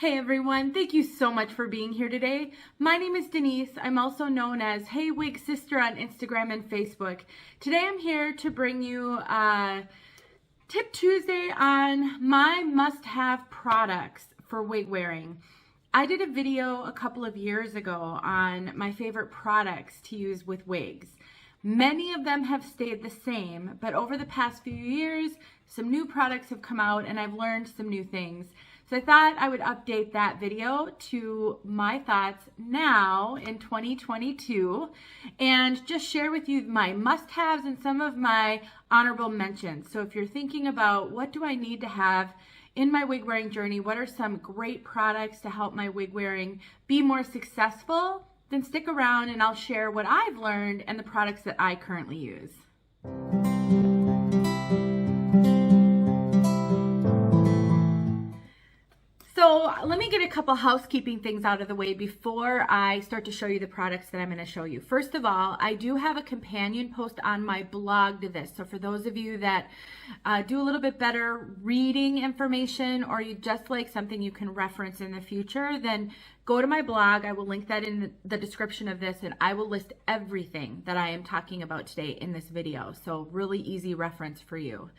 Hey everyone, thank you so much for being here today. My name is Denise. I'm also known as heywigsister on Instagram and Facebook. Today I'm here to bring you Tip Tuesday on my must-have products for wig wearing. I did a video a couple of years ago on my favorite products to use with wigs. Many of them have stayed the same, but over the past few years, some new products have come out and I've learned some new things. So I thought I would update that video to my thoughts now in 2022 and just share with you my must-haves and some of my honorable mentions. So if you're thinking about what do I need to have in my wig wearing journey, what are some great products to help my wig wearing be more successful, then stick around and I'll share what I've learned and the products that I currently use. So let me get a couple housekeeping things out of the way before I start to show you the products that I'm going to show you. First of all, I do have a companion post on my blog to this. So for those of you that do a little bit better reading information, or you just like something you can reference in the future, then go to my blog. I will link that in the description of this, and I will list everything that I am talking about today in this video. So really easy reference for you.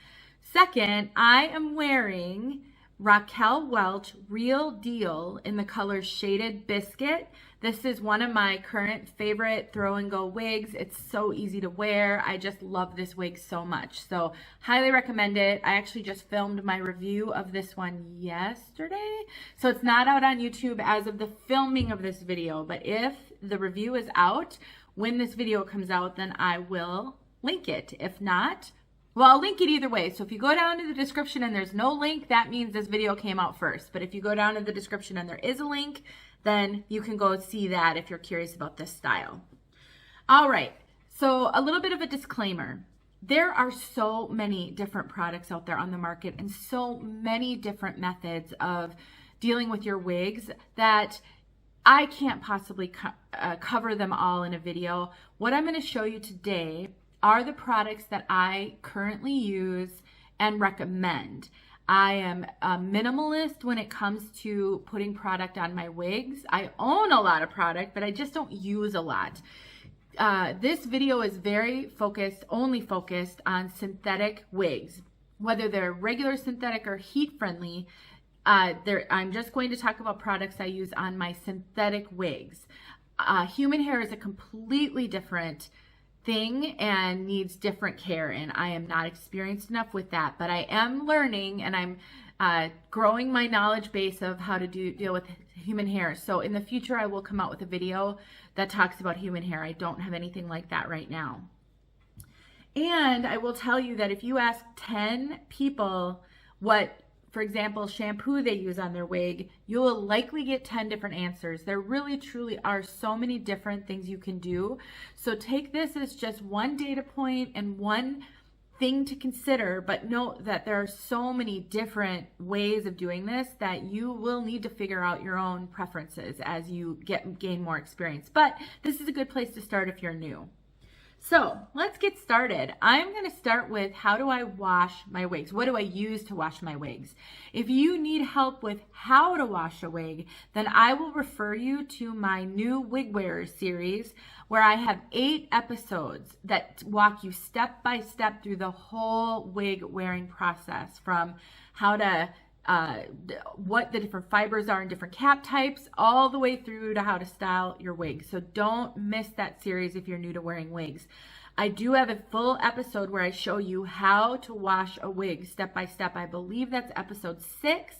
Second, I am wearing Raquel Welch Real Deal in the color Shaded Biscuit. This is one of my current favorite throw and go wigs. It's so easy to wear. I just love this wig so much. So highly recommend it. I actually just filmed my review of this one yesterday. So it's not out on YouTube as of the filming of this video, but if the review is out when this video comes out, then I will link it. If not, well, I'll link it either way. So if you go down to the description and there's no link, that means this video came out first. But if you go down to the description and there is a link, then you can go see that if you're curious about this style. All right, so a little bit of a disclaimer. There are so many different products out there on the market and so many different methods of dealing with your wigs that I can't possibly cover them all in a video. What I'm going to show you today are the products that I currently use and recommend. I am a minimalist when it comes to putting product on my wigs. I own a lot of product, but I just don't use a lot. This video is very focused, only focused on synthetic wigs, whether they're regular synthetic or heat friendly. I'm just going to talk about products I use on my synthetic wigs. Human hair is a completely different thing and needs different care, and I am not experienced enough with that, but I am learning and I'm growing my knowledge base of how to deal with human hair. So in the future I will come out with a video that talks about human hair. I don't have anything like that right now. And I will tell you that if you ask 10 people what, for example, shampoo they use on their wig, you will likely get 10 different answers. There really truly are so many different things you can do. So take this as just one data point and one thing to consider, but note that there are so many different ways of doing this that you will need to figure out your own preferences as you gain more experience. But this is a good place to start if you're new. So let's get started. I'm going to start with how do I wash my wigs? What do I use to wash my wigs? If you need help with how to wash a wig, then I will refer you to my new Wig Wearers series where I have 8 episodes that walk you step by step through the whole wig wearing process, from how to what the different fibers are in different cap types, all the way through to how to style your wig. So don't miss that series if you're new to wearing wigs. I do have a full episode where I show you how to wash a wig step by step. I believe that's episode 6.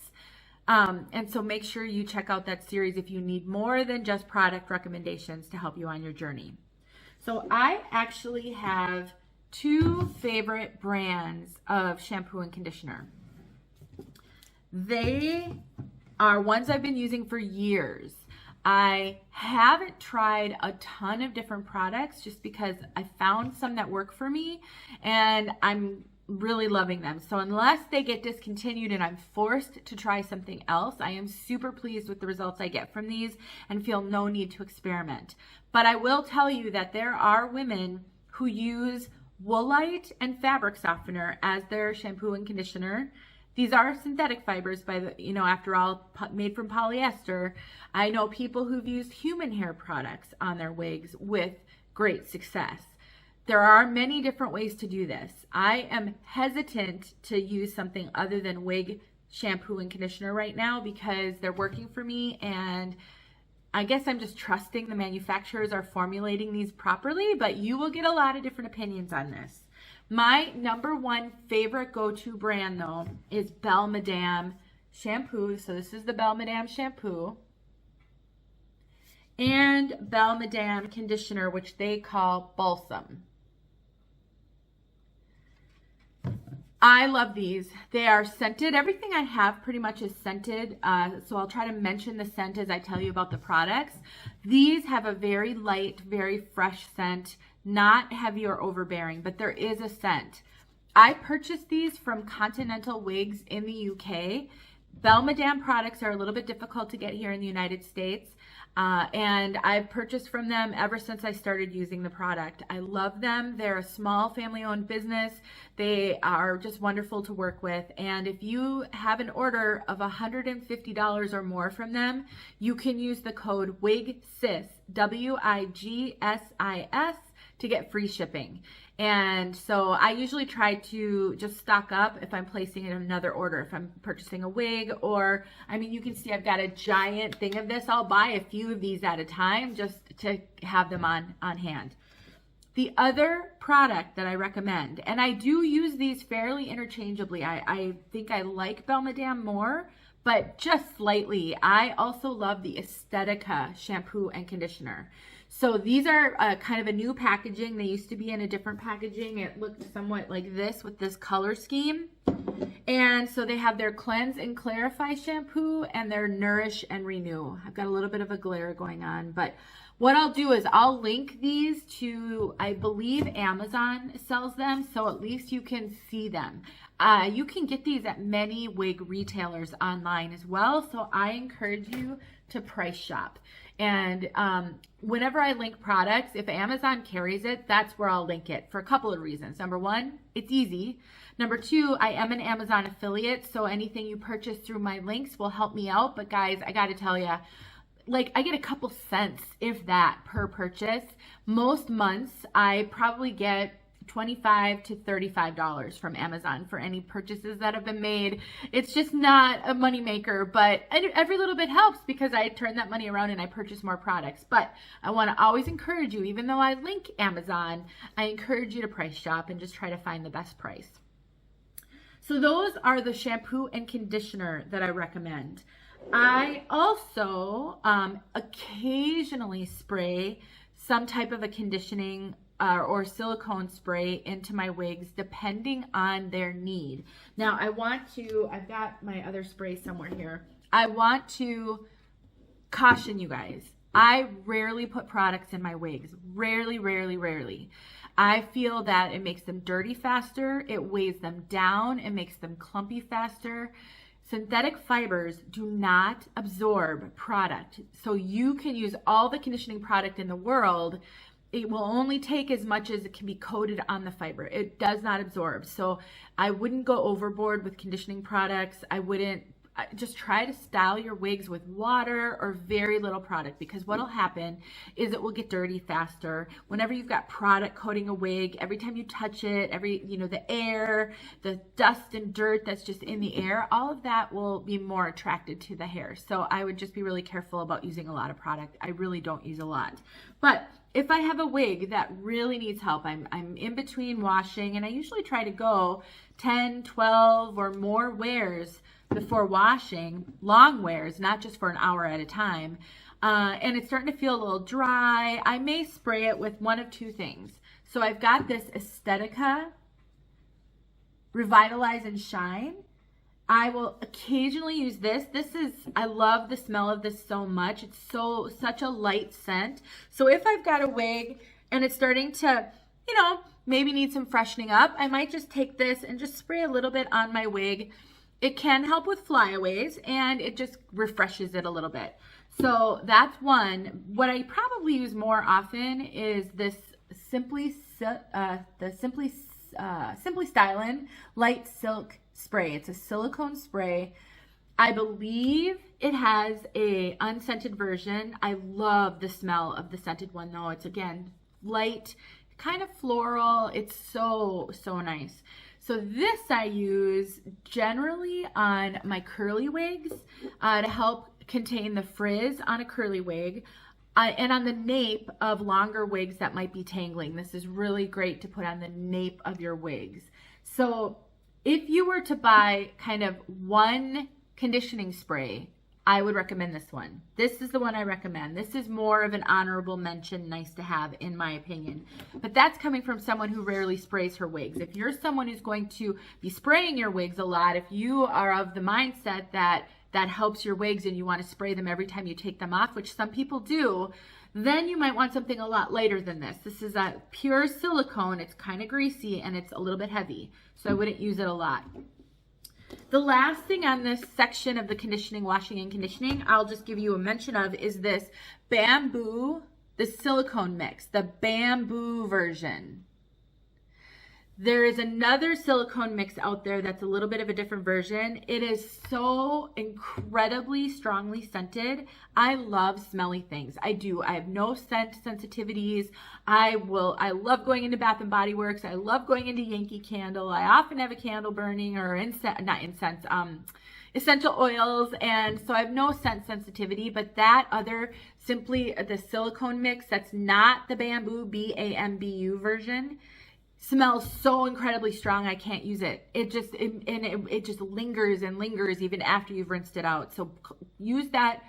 And so make sure you check out that series if you need more than just product recommendations to help you on your journey. So I actually have 2 favorite brands of shampoo and conditioner. They are ones I've been using for years. I haven't tried a ton of different products just because I found some that work for me and I'm really loving them. So unless they get discontinued and I'm forced to try something else, I am super pleased with the results I get from these and feel no need to experiment. But I will tell you that there are women who use Woolite and fabric softener as their shampoo and conditioner These are synthetic fibers by the, you know, after all, made from polyester. I know people who've used human hair products on their wigs with great success. There are many different ways to do this. I am hesitant to use something other than wig shampoo and conditioner right now because they're working for me, and I guess I'm just trusting the manufacturers are formulating these properly, but you will get a lot of different opinions on this. My number one favorite go-to brand though is Belle Madame shampoo. So this is the Belle Madame shampoo and Belle Madame conditioner, which they call balsam. I love these. They are scented. Everything I have pretty much is scented. So I'll try to mention the scent as I tell you about the products. These have a very light, very fresh scent, not heavy or overbearing, but there is a scent. I purchased these from Continental Wigs in the UK. Belle Madame products are a little bit difficult to get here in the United States. And I've purchased from them ever since I started using the product. I love them. They're a small family-owned business. They are just wonderful to work with. And if you have an order of $150 or more from them, you can use the code WIGSIS, WIGSIS, to get free shipping. And so I usually try to just stock up if I'm placing in another order, if I'm purchasing a wig, or, I mean, you can see I've got a giant thing of this. I'll buy a few of these at a time just to have them on hand. The other product that I recommend, and I do use these fairly interchangeably. I think I like Belle Madame more, but just slightly. I also love the Aesthetica shampoo and conditioner. So these are kind of a new packaging. They used to be in a different packaging. It looked somewhat like this with this color scheme. And so they have their Cleanse and Clarify shampoo and their Nourish and Renew. I've got a little bit of a glare going on, but what I'll do is I'll link these to, I believe Amazon sells them, so at least you can see them. You can get these at many wig retailers online as well, so I encourage you to price shop. And whenever I link products, if Amazon carries it, that's where I'll link it for a couple of reasons. Number one, it's easy. Number two, I am an Amazon affiliate, so anything you purchase through my links will help me out. But guys, I got to tell you, like, I get a couple cents, if that, per purchase. Most months, I probably get $25 to $35 from Amazon for any purchases that have been made. It's just not a money maker, but every little bit helps because I turn that money around and I purchase more products. But I want to always encourage you, even though I link Amazon, I encourage you to price shop and just try to find the best price. So those are the shampoo and conditioner that I recommend. I also occasionally spray some type of a conditioning or silicone spray into my wigs depending on their need. Now I've got my other spray somewhere here. I want to caution you guys. I rarely put products in my wigs. Rarely. I feel that it makes them dirty faster. It weighs them down. It makes them clumpy faster. Synthetic fibers do not absorb product. So you can use all the conditioning product in the world. It will only take as much as it can be coated on the fiber. It does not absorb. So I wouldn't go overboard with conditioning products. Just try to style your wigs with water or very little product, because what'll happen is it will get dirty faster. Whenever you've got product coating a wig, every time you touch it, the air, the dust and dirt that's just in the air, all of that will be more attracted to the hair. So I would just be really careful about using a lot of product. I really don't use a lot. But if I have a wig that really needs help, I'm in between washing, and I usually try to go 10, 12 or more wears before washing, long wears, not just for an hour at a time, and it's starting to feel a little dry, I may spray it with one of two things. So I've got this Aesthetica Revitalize and Shine. I will occasionally use this. I love the smell of this so much. It's such a light scent. So if I've got a wig and it's starting to, maybe need some freshening up, I might just take this and just spray a little bit on my wig. It can help with flyaways, and it just refreshes it a little bit. So that's one. What I probably use more often is this Simply Simply Stylin' Light Silk Spray. It's a silicone spray. I believe it has a unscented version. I love the smell of the scented one though. It's, again, light, kind of floral. It's so nice. So this I use generally on my curly wigs to help contain the frizz on a curly wig. And on the nape of longer wigs that might be tangling. This is really great to put on the nape of your wigs. So if you were to buy kind of one conditioning spray, I would recommend this one. This is the one I recommend. This is more of an honorable mention, nice to have in my opinion. But that's coming from someone who rarely sprays her wigs. If you're someone who's going to be spraying your wigs a lot, if you are of the mindset that helps your wigs and you want to spray them every time you take them off, which some people do, then you might want something a lot lighter than this. This is a pure silicone. It's kind of greasy and it's a little bit heavy, so I wouldn't use it a lot. The last thing on this section of the conditioning, washing and conditioning, I'll just give you a mention of is this bamboo, the silicone mix, the bamboo version. There is another silicone mix out there that's a little bit of a different version. It is so incredibly strongly scented. I love smelly things. I do. I have no scent sensitivities. I love going into Bath and Body Works. I love going into Yankee Candle. I often have a candle burning or essential oils, and so I have no scent sensitivity. But that other, simply the silicone mix, that's not the bamboo, B-A-M-B-U version, smells so incredibly strong I can't use it. It just lingers and lingers even after you've rinsed it out. So use that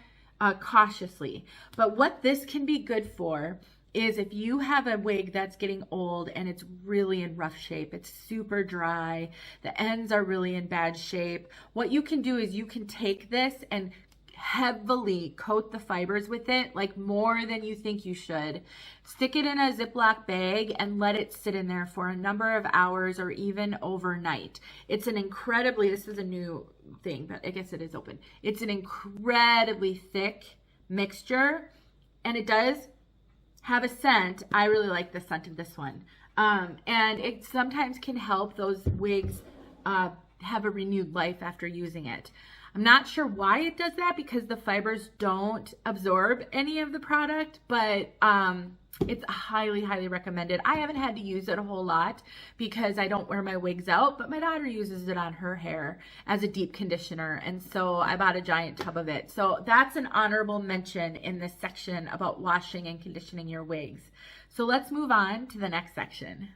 cautiously. But what this can be good for is if you have a wig that's getting old and it's really in rough shape, it's super dry, the ends are really in bad shape, what you can do is you can take this and heavily coat the fibers with it, like more than you think you should. Stick it in a Ziploc bag and let it sit in there for a number of hours or even overnight. It's an incredibly, this is a new thing, but I guess it is open. It's an incredibly thick mixture and it does have a scent. I really like the scent of this one. And it sometimes can help those wigs have a renewed life after using it. I'm not sure why it does that because the fibers don't absorb any of the product, but it's highly, highly recommended. I haven't had to use it a whole lot because I don't wear my wigs out, but my daughter uses it on her hair as a deep conditioner, and so I bought a giant tub of it. So that's an honorable mention in this section about washing and conditioning your wigs. So let's move on to the next section.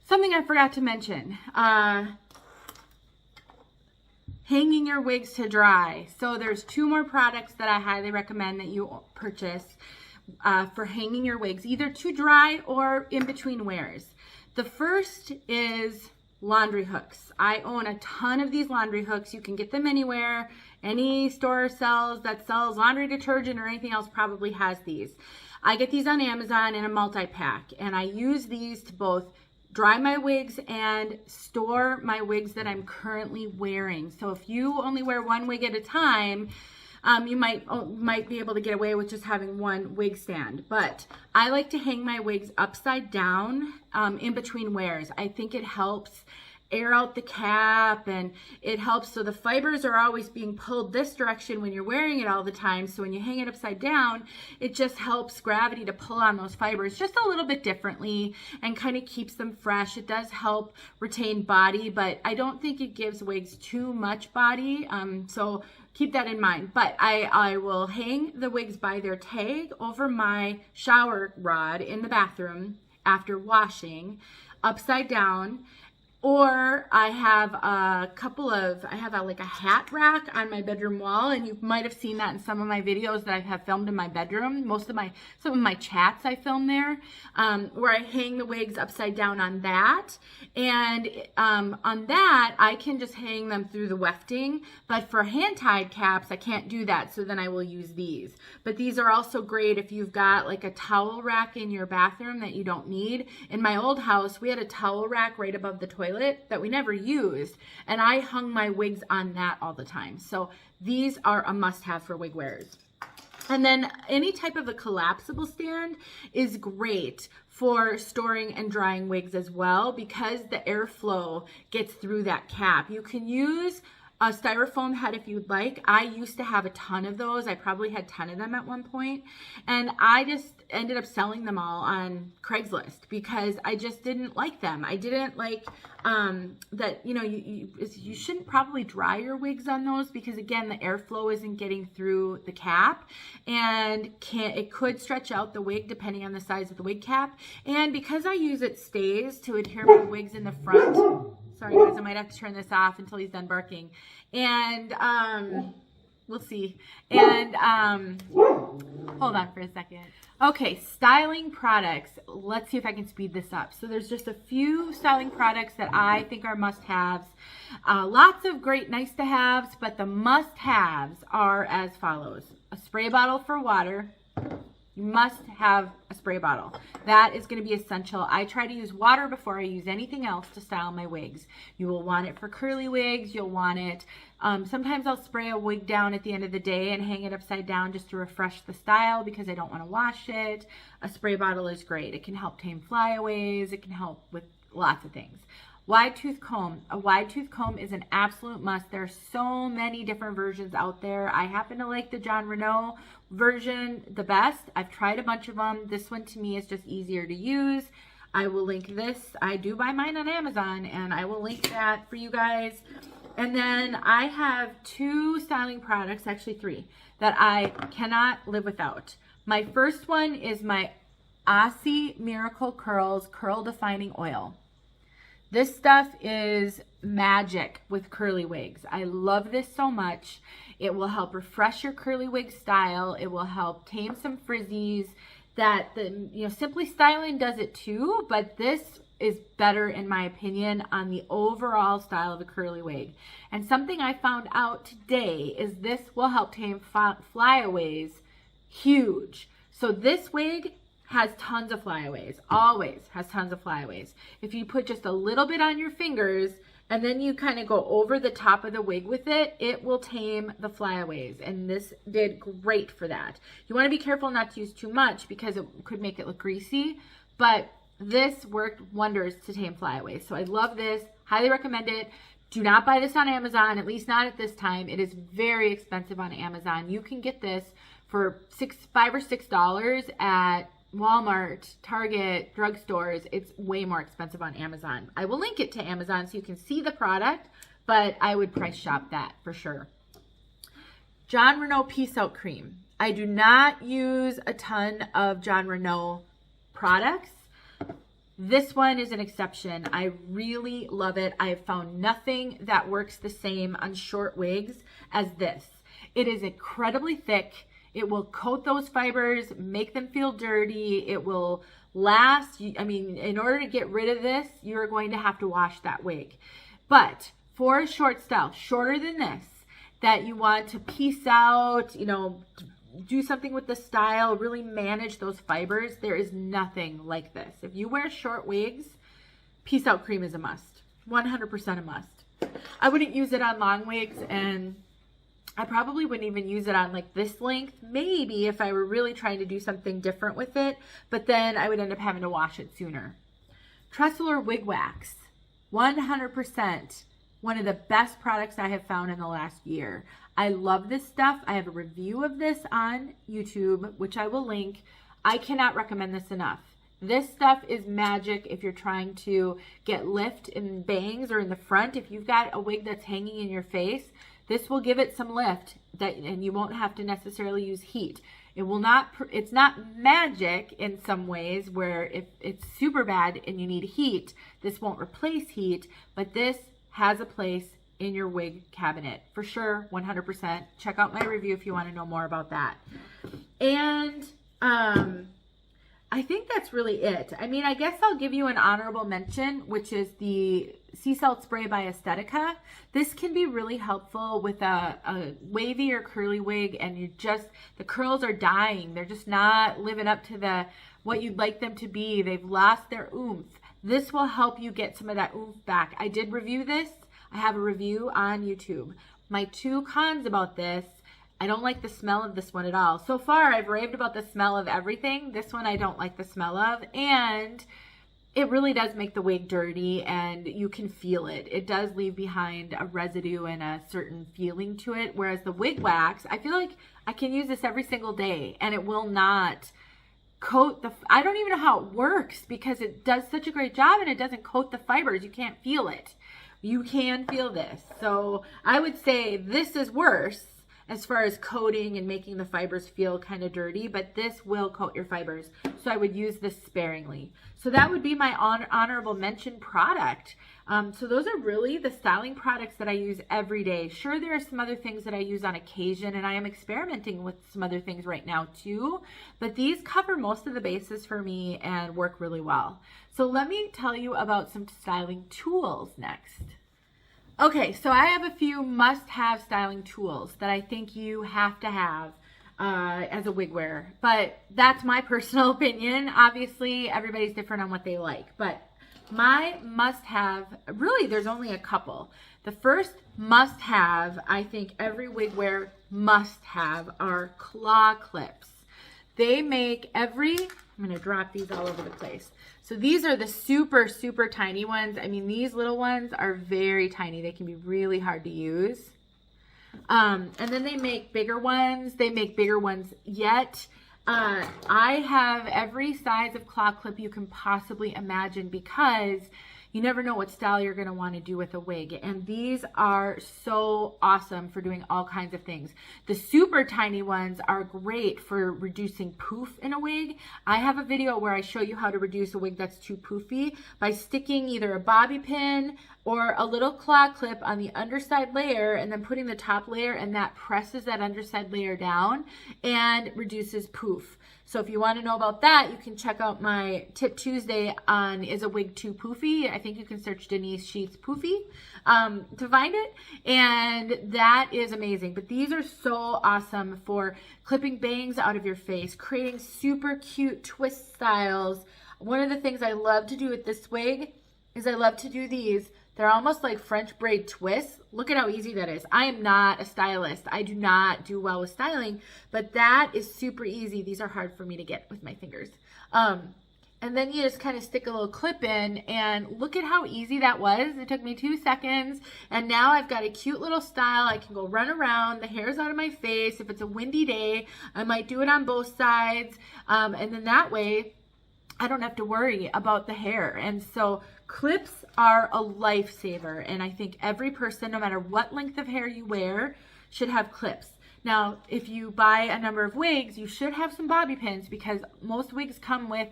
Something I forgot to mention. Hanging your wigs to dry. So there's two more products that I highly recommend that you purchase for hanging your wigs, either to dry or in between wears. The first is laundry hooks. I own a ton of these laundry hooks. You can get them anywhere. Any store that sells laundry detergent or anything else probably has these. I get these on Amazon in a multi-pack, and I use these to both dry my wigs and store my wigs that I'm currently wearing. So if you only wear one wig at a time, you might be able to get away with just having one wig stand. But I like to hang my wigs upside down in between wears. I think it helps air out the cap, and it helps so the fibers are always being pulled this direction when you're wearing it all the time. So when you hang it upside down, it just helps gravity to pull on those fibers just a little bit differently and kind of keeps them fresh. It does help retain body, but I don't think it gives wigs too much body. So keep that in mind. But I will hang the wigs by their tag over my shower rod in the bathroom after washing, upside down. Or I have like a hat rack on my bedroom wall, and you might have seen that in some of my videos that I have filmed in my bedroom. Some of my chats I film there, where I hang the wigs upside down on that. And on that, I can just hang them through the wefting. But for hand-tied caps, I can't do that, so then I will use these. But these are also great if you've got like a towel rack in your bathroom that you don't need. In my old house, we had a towel rack right above the toilet that we never used, and I hung my wigs on that all the time. So these are a must-have for wig wearers. And then any type of a collapsible stand is great for storing and drying wigs as well, because the airflow gets through that cap. You can use a styrofoam head if you'd like. I used to have a ton of those. I probably had 10 of them at one point, and I just ended up selling them all on Craigslist because I just didn't like them. I didn't like that, you know, you shouldn't probably dry your wigs on those because, again, the airflow isn't getting through the cap, and it could stretch out the wig depending on the size of the wig cap. And because I use it stays to adhere my wigs in the front. Sorry guys, I might have to turn this off until he's done barking. And we'll see. And hold on for a second. Okay, styling products. Let's see if I can speed this up. So there's just a few styling products that I think are must-haves. Lots of great nice-to-haves, but the must-haves are as follows. A spray bottle for water. You must have a spray bottle. That is going to be essential. I try to use water before I use anything else to style my wigs. You will want it for curly wigs. You'll want it. Sometimes I'll spray a wig down at the end of the day and hang it upside down just to refresh the style because I don't want to wash it. A spray bottle is great. It can help tame flyaways. It can help with lots of things. Wide tooth comb. A wide tooth comb is an absolute must. There are so many different versions out there. I happen to like the John Renault version the best. I've tried a bunch of them. This one to me is just easier to use. I will link this. I do buy mine on Amazon, and I will link that for you guys. And then I have 2 styling products, actually 3, that I cannot live without. My first one is my Aussie Miracle Curls Curl Defining Oil. This stuff is magic with curly wigs. I love this so much. It will help refresh your curly wig style. It will help tame some frizzies. Simply Styling does it too, but this is better in my opinion on the overall style of a curly wig. And something I found out today is this will help tame flyaways huge. So this wig has tons of flyaways, always has tons of flyaways. If you put just a little bit on your fingers and then you kind of go over the top of the wig with it, it will tame the flyaways. And this did great for that. You want to be careful not to use too much because it could make it look greasy, but this worked wonders to tame flyaways. So I love this, highly recommend it. Do not buy this on Amazon, at least not at this time. It is very expensive on Amazon. You can get this for $5 or $6 at Walmart, Target, drugstores. It's way more expensive on Amazon. I will link it to Amazon so you can see the product, but I would price shop that for sure. John Renault Peace Out Cream. I do not use a ton of John Renault products. This one is an exception. I really love it. I have found nothing that works the same on short wigs as this. It is incredibly thick. It will coat those fibers, make them feel dirty. It will last. I mean, in order to get rid of this, you're going to have to wash that wig. But for a short style, shorter than this, that you want to piece out, you know, do something with the style, really manage those fibers, there is nothing like this. If you wear short wigs, Peace Out Cream is a must. 100% a must. I wouldn't use it on long wigs, and I probably wouldn't even use it on like this length, maybe if I were really trying to do something different with it, but then I would end up having to wash it sooner. Trestle or Wig Wax, 100% one of the best products I have found in the last year. I love this stuff. I have a review of this on YouTube, which I will link. I cannot recommend this enough. This stuff is magic if you're trying to get lift in bangs or in the front. If you've got a wig that's hanging in your face, this will give it some lift, and you won't have to necessarily use heat. It will not, it's not magic in some ways where if it's super bad and you need heat, this won't replace heat, but this has a place in your wig cabinet for sure, 100%. Check out my review if you want to know more about that. And I think that's really it. I mean, I guess I'll give you an honorable mention, which is the Sea Salt Spray by Aesthetica. This can be really helpful with a wavy or curly wig, and the curls are dying. They're just not living up to what you'd like them to be. They've lost their oomph. This will help you get some of that oomph back. I did review this. I have a review on YouTube. My 2 cons about this, I don't like the smell of this one at all. So far, I've raved about the smell of everything. This one I don't like the smell of, and it really does make the wig dirty, and you can feel it. It does leave behind a residue and a certain feeling to it, whereas the Wig Wax, I feel like I can use this every single day, and it will not coat the, I don't even know how it works because it does such a great job and it doesn't coat the fibers. You can't feel it. You can feel this. So I would say this is worse as far as coating and making the fibers feel kind of dirty, but this will coat your fibers. So I would use this sparingly. So that would be my honorable mention product. So those are really the styling products that I use every day. Sure, there are some other things that I use on occasion, and I am experimenting with some other things right now too, but these cover most of the bases for me and work really well. So let me tell you about some styling tools next. Okay, so I have a few must-have styling tools that I think you have to have as a wig wearer, but that's my personal opinion. Obviously, everybody's different on what they like, but my must-have, really there's only a couple. The first must-have, I think every wig wearer must have, are claw clips. They make I'm going to drop these all over the place. So these are the super, super tiny ones. I mean, these little ones are very tiny. They can be really hard to use. And then they make bigger ones. They make bigger ones yet. I have every size of claw clip you can possibly imagine because you never know what style you're going to want to do with a wig. And these are so awesome for doing all kinds of things. The super tiny ones are great for reducing poof in a wig. I have a video where I show you how to reduce a wig that's too poofy by sticking either a bobby pin or a little claw clip on the underside layer and then putting the top layer, and that presses that underside layer down and reduces poof. So if you want to know about that, you can check out my Tip Tuesday on Is a Wig Too Poofy? I think you can search Denise Sheets Poofy to find it. And that is amazing. But these are so awesome for clipping bangs out of your face, creating super cute twist styles. One of the things I love to do with this wig is I love to do these. They're almost like French braid twists. Look at how easy that is. I am not a stylist. I do not do well with styling, but that is super easy. These are hard for me to get with my fingers. And then you just kind of stick a little clip in, and look at how easy that was. It took me 2 seconds, and now I've got a cute little style. I can go run around. The hair's out of my face. If it's a windy day, I might do it on both sides. And then that way, I don't have to worry about the hair. And so clips are a lifesaver, and I think every person, no matter what length of hair you wear, should have clips. Now, if you buy a number of wigs, you should have some bobby pins, because most wigs come with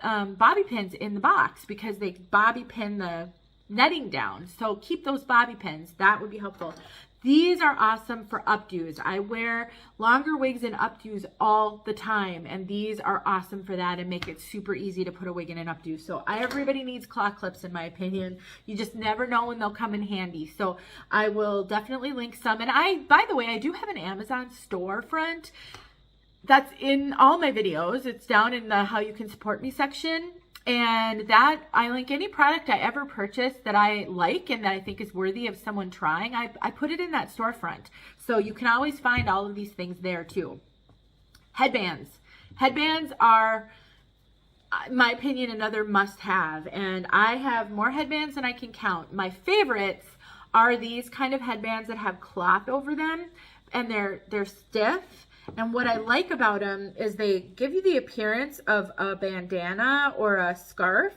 bobby pins in the box because they bobby pin the netting down. So keep those bobby pins. That would be helpful. These are awesome for updos. I wear longer wigs and updos all the time, and these are awesome for that and make it super easy to put a wig in an updo. So everybody needs claw clips, in my opinion. You just never know when they'll come in handy. So I will definitely link some. And by the way, I do have an Amazon storefront that's in all my videos. It's down in the How You Can Support Me section. And that, I link any product I ever purchased that I like and that I think is worthy of someone trying. I put it in that storefront. So you can always find all of these things there too. Headbands. Headbands are, in my opinion, another must-have. And I have more headbands than I can count. My favorites are these kind of headbands that have cloth over them, and they're stiff. And what I like about them is they give you the appearance of a bandana or a scarf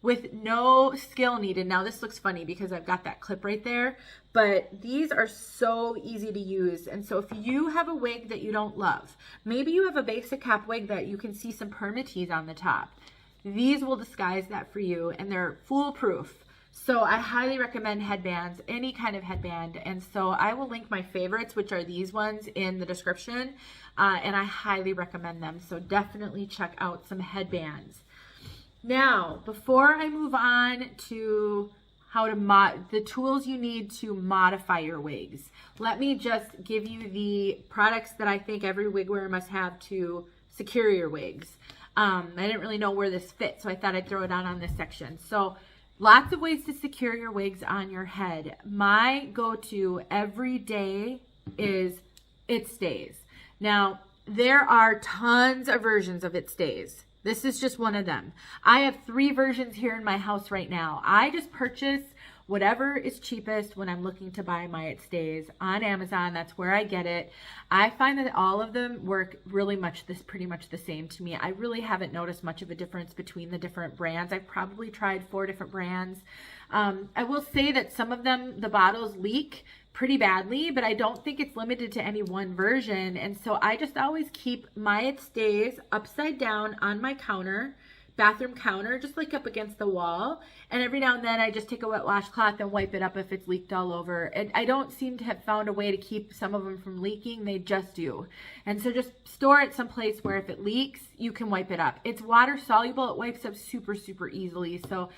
with no skill needed. Now this looks funny because I've got that clip right there, but these are so easy to use. And so if you have a wig that you don't love, maybe you have a basic cap wig that you can see some permatease on the top, these will disguise that for you, and they're foolproof. So I highly recommend headbands, any kind of headband. And so I will link my favorites, which are these ones, in the description. And I highly recommend them. So definitely check out some headbands. Now, before I move on to how to the tools you need to modify your wigs, let me just give you the products that I think every wig wearer must have to secure your wigs. I didn't really know where this fits, so I thought I'd throw it on this section. So lots of ways to secure your wigs on your head. My go-to every day is It Stays. Now, there are tons of versions of It Stays. This is just one of them. I have 3 versions here in my house right now. I just purchase whatever is cheapest when I'm looking to buy my It Stays on Amazon. That's where I get it. I find that all of them work pretty much the same to me. I really haven't noticed much of a difference between the different brands. I've probably tried 4 different brands. I will say that some of them, the bottles leak pretty badly, but I don't think it's limited to any one version. And so I just always keep my It Stays upside down on my counter, bathroom counter, just like up against the wall. And every now and then I just take a wet washcloth and wipe it up if it's leaked all over. And I don't seem to have found a way to keep some of them from leaking. They just do. And so just store it someplace where if it leaks, you can wipe it up. It's water soluble. It wipes up super, super easily. So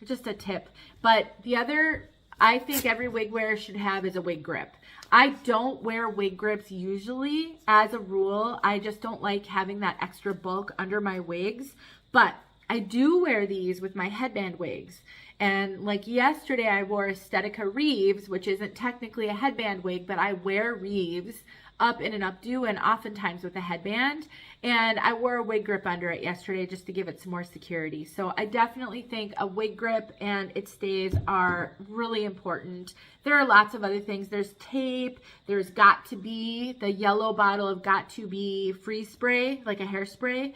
just a tip. But the other I think every wig wearer should have is a wig grip. I don't wear wig grips usually as a rule. I just don't like having that extra bulk under my wigs. But I do wear these with my headband wigs. And like yesterday, I wore Synthetic Reeves, which isn't technically a headband wig, but I wear Reeves up in an updo and oftentimes with a headband. And I wore a wig grip under it yesterday just to give it some more security. So I definitely think a wig grip and It Stays are really important. There are lots of other things. There's tape. There's Got To Be, the yellow bottle of Got To Be freeze spray, like a hairspray.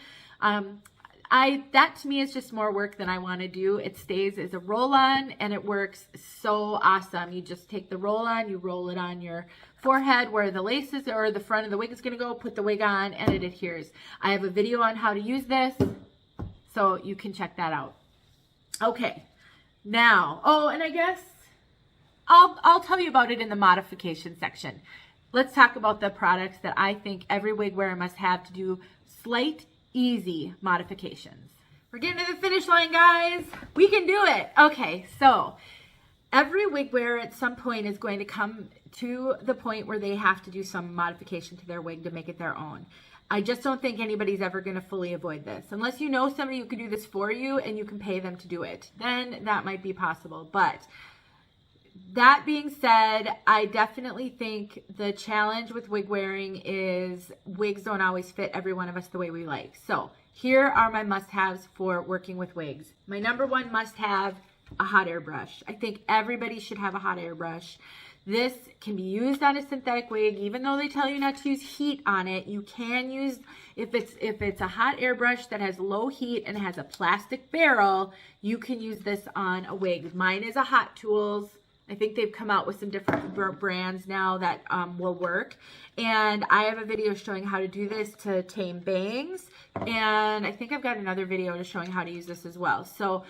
That to me is just more work than I want to do. It Stays as a roll-on and it works so awesome. You just take the roll-on, you roll it on your forehead where the laces or the front of the wig is going to go, put the wig on, and it adheres. I have a video on how to use this, so you can check that out. Okay, now, and I guess I'll tell you about it in the modification section. Let's talk about the products that I think every wig wearer must have to do slight, easy modifications. We're getting to the finish line, guys. We can do it. Okay, so every wig wearer at some point is going to come to the point where they have to do some modification to their wig to make it their own. I just don't think anybody's ever going to fully avoid this. Unless you know somebody who can do this for you and you can pay them to do it. Then that might be possible. But that being said, I definitely think the challenge with wig wearing is wigs don't always fit every one of us the way we like. So here are my must-haves for working with wigs. My number 1 must-have, a hot air brush. I think everybody should have a hot air brush. This can be used on a synthetic wig, even though they tell you not to use heat on it. You can use, if it's a hot air brush that has low heat and has a plastic barrel, you can use this on a wig. Mine is a Hot Tools. I think they've come out with some different brands now that will work. And I have a video showing how to do this to tame bangs. And I think I've got another video showing how to use this as well. So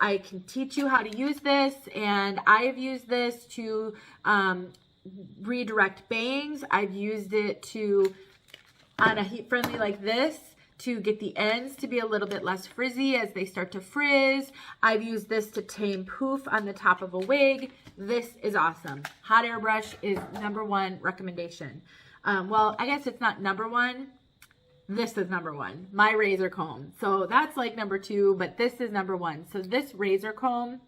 I can teach you how to use this, and I have used this to redirect bangs. I've used it to, on a heat friendly like this, to get the ends to be a little bit less frizzy as they start to frizz. I've used this to tame poof on the top of a wig. This is awesome. Hot air brush is number 1 recommendation. Well, I guess it's not number 1. This is number 1, my razor comb. So that's like number 2, but this is number 1. So this razor comb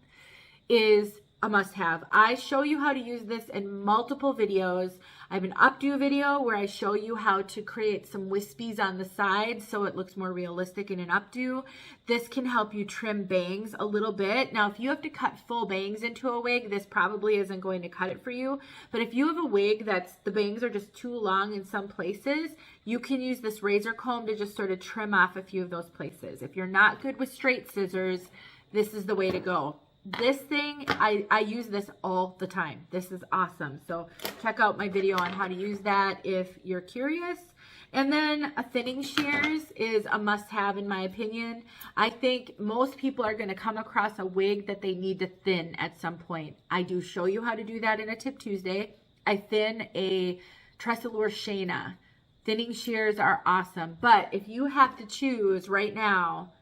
is a must-have. I show you how to use this in multiple videos. I have an updo video where I show you how to create some wispies on the side so it looks more realistic in an updo. This can help you trim bangs a little bit. Now, if you have to cut full bangs into a wig, this probably isn't going to cut it for you. But if you have a wig that's the bangs are just too long in some places, you can use this razor comb to just sort of trim off a few of those places. If you're not good with straight scissors, this is the way to go. This thing, I use this all the time. This is awesome. So check out my video on how to use that if you're curious. And then a thinning shears is a must-have in my opinion. I think most people are going to come across a wig that they need to thin at some point. I do show you how to do that in a Tip Tuesday. I thin a Tressalure Shayna. Thinning shears are awesome. But if you have to choose right now,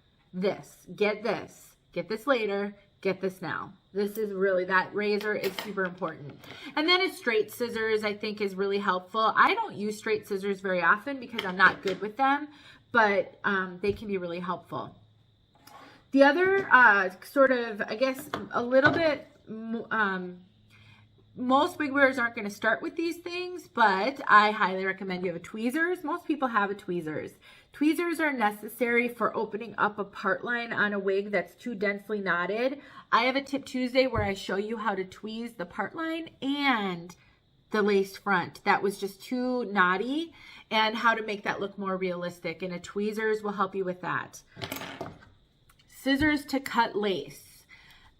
get this later, get this now. This is really, that razor is super important. And then a straight scissors I think is really helpful. I don't use straight scissors very often because I'm not good with them, but they can be really helpful. The other sort of, I guess, a little bit most wig wearers aren't going to start with these things, but I highly recommend you have a tweezers. Most people have a tweezers. Tweezers are necessary for opening up a part line on a wig that's too densely knotted. I have a Tip Tuesday where I show you how to tweeze the part line and the lace front that was just too knotty, and how to make that look more realistic, and a tweezers will help you with that. Scissors to cut lace.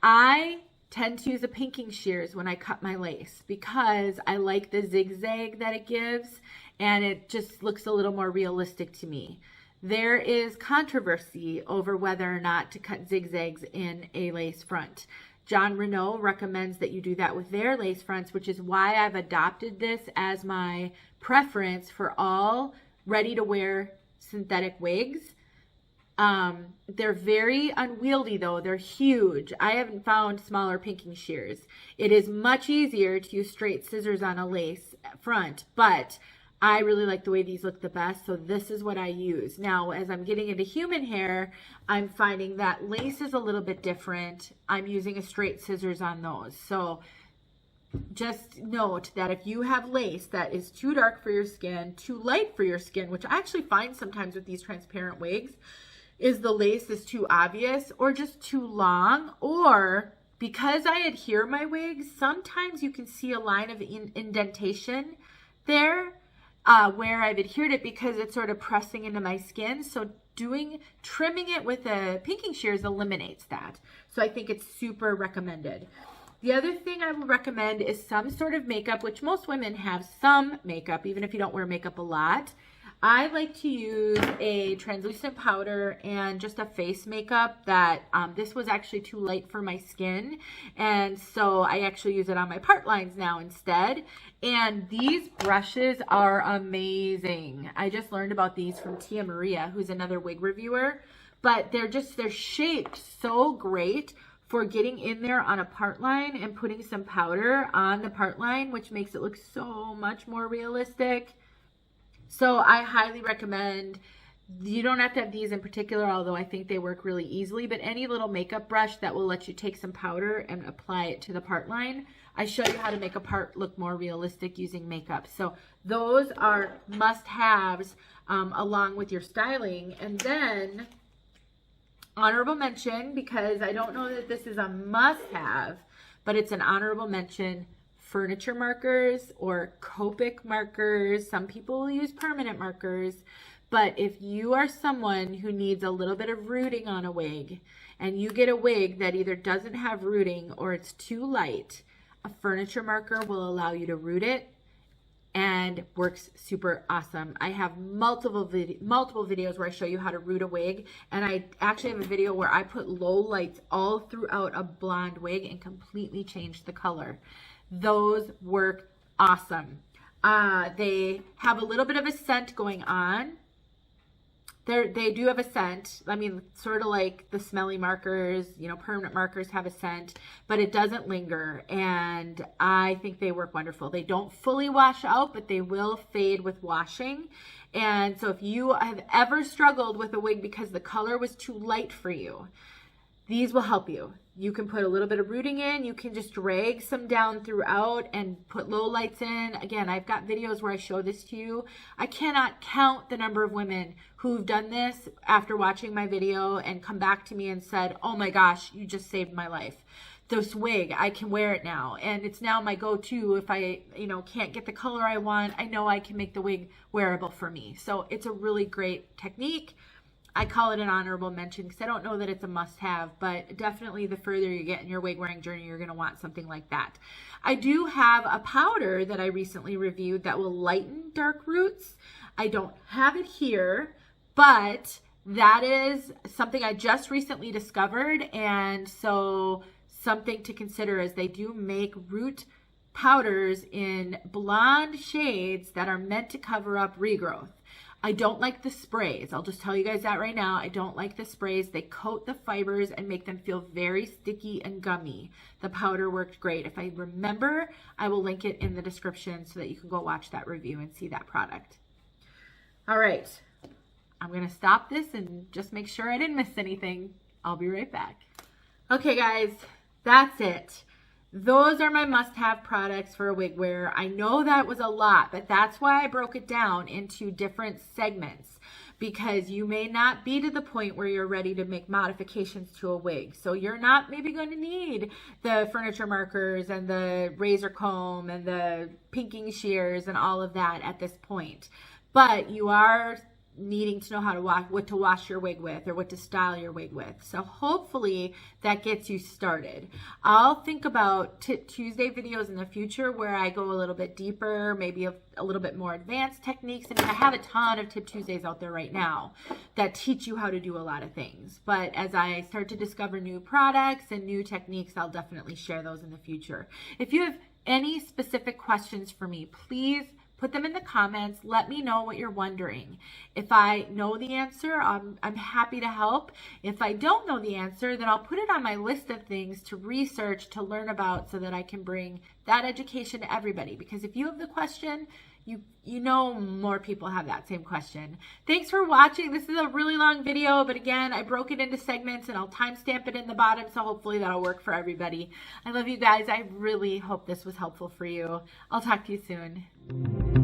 I tend to use a pinking shears when I cut my lace because I like the zigzag that it gives, and it just looks a little more realistic to me. There is controversy over whether or not to cut zigzags in a lace front. John Renault recommends that you do that with their lace fronts, which is why I've adopted this as my preference for all ready-to-wear synthetic wigs. They're very unwieldy though. They're huge. I haven't found smaller pinking shears. It is much easier to use straight scissors on a lace front, but I really like the way these look the best, so this is what I use. Now, as I'm getting into human hair, I'm finding that lace is a little bit different. I'm using a straight scissors on those. So just note that if you have lace that is too dark for your skin, too light for your skin, which I actually find sometimes with these transparent wigs, is the lace is too obvious or just too long, or because I adhere my wigs, sometimes you can see a line of indentation there where I've adhered it because it's sort of pressing into my skin. So trimming it with a pinking shears eliminates that. So I think it's super recommended. The other thing I will recommend is some sort of makeup, which most women have some makeup, even if you don't wear makeup a lot. I like to use a translucent powder and just a face makeup that this was actually too light for my skin, and so I actually use it on my part lines now instead. And these brushes are amazing. I just learned about these from Tia Maria, who's another wig reviewer, but they're shaped so great for getting in there on a part line and putting some powder on the part line, which makes it look so much more realistic. So I highly recommend, you don't have to have these in particular, although I think they work really easily, but any little makeup brush that will let you take some powder and apply it to the part line. I show you how to make a part look more realistic using makeup. So those are must-haves along with your styling. And then honorable mention, because I don't know that this is a must-have, but it's an honorable mention, furniture markers or Copic markers. Some people will use permanent markers, but if you are someone who needs a little bit of rooting on a wig and you get a wig that either doesn't have rooting or it's too light, a furniture marker will allow you to root it and works super awesome. I have multiple videos where I show you how to root a wig, and I actually have a video where I put low lights all throughout a blonde wig and completely changed the color. Those work awesome. They have a little bit of a scent going on. They do have a scent. I mean, sort of like the smelly markers, you know, permanent markers have a scent, but it doesn't linger. And I think they work wonderful. They don't fully wash out, but they will fade with washing. And so if you have ever struggled with a wig because the color was too light for you, these will help you. You can put a little bit of rooting in. You can just drag some down throughout and put low lights in. Again, I've got videos where I show this to you. I cannot count the number of women who've done this after watching my video and come back to me and said, oh my gosh, you just saved my life. This wig, I can wear it now. And it's now my go-to if I, can't get the color I want. I know I can make the wig wearable for me. So it's a really great technique. I call it an honorable mention because I don't know that it's a must-have, but definitely the further you get in your wig wearing journey, you're going to want something like that. I do have a powder that I recently reviewed that will lighten dark roots. I don't have it here, but that is something I just recently discovered, and so something to consider is they do make root powders in blonde shades that are meant to cover up regrowth. I don't like the sprays. I'll just tell you guys that right now. I don't like the sprays. They coat the fibers and make them feel very sticky and gummy. The powder worked great. If I remember, I will link it in the description so that you can go watch that review and see that product. All right. I'm going to stop this and just make sure I didn't miss anything. I'll be right back. Okay, guys, that's it. those are my must-have products for a wig wearer. I know that was a lot, but that's why I broke it down into different segments, because you may not be to the point where you're ready to make modifications to a wig. So you're not maybe going to need the furniture markers and the razor comb and the pinking shears and all of that at this point. But you are needing to know how to what to wash your wig with or what to style your wig with. So hopefully that gets you started. I'll think about Tip Tuesday videos in the future where I go a little bit deeper, maybe a little bit more advanced techniques. I mean, I have a ton of Tip Tuesdays out there right now that teach you how to do a lot of things. But as I start to discover new products and new techniques, I'll definitely share those in the future. If you have any specific questions for me, please put them in the comments. Let me know what you're wondering. If I know the answer, I'm happy to help. If I don't know the answer, then I'll put it on my list of things to research, to learn about, so that I can bring that education to everybody. Because if you have the question, you know more people have that same question. Thanks for watching. This is a really long video, but again, I broke it into segments and I'll timestamp it in the bottom, so hopefully that'll work for everybody. I love you guys. I really hope this was helpful for you. I'll talk to you soon.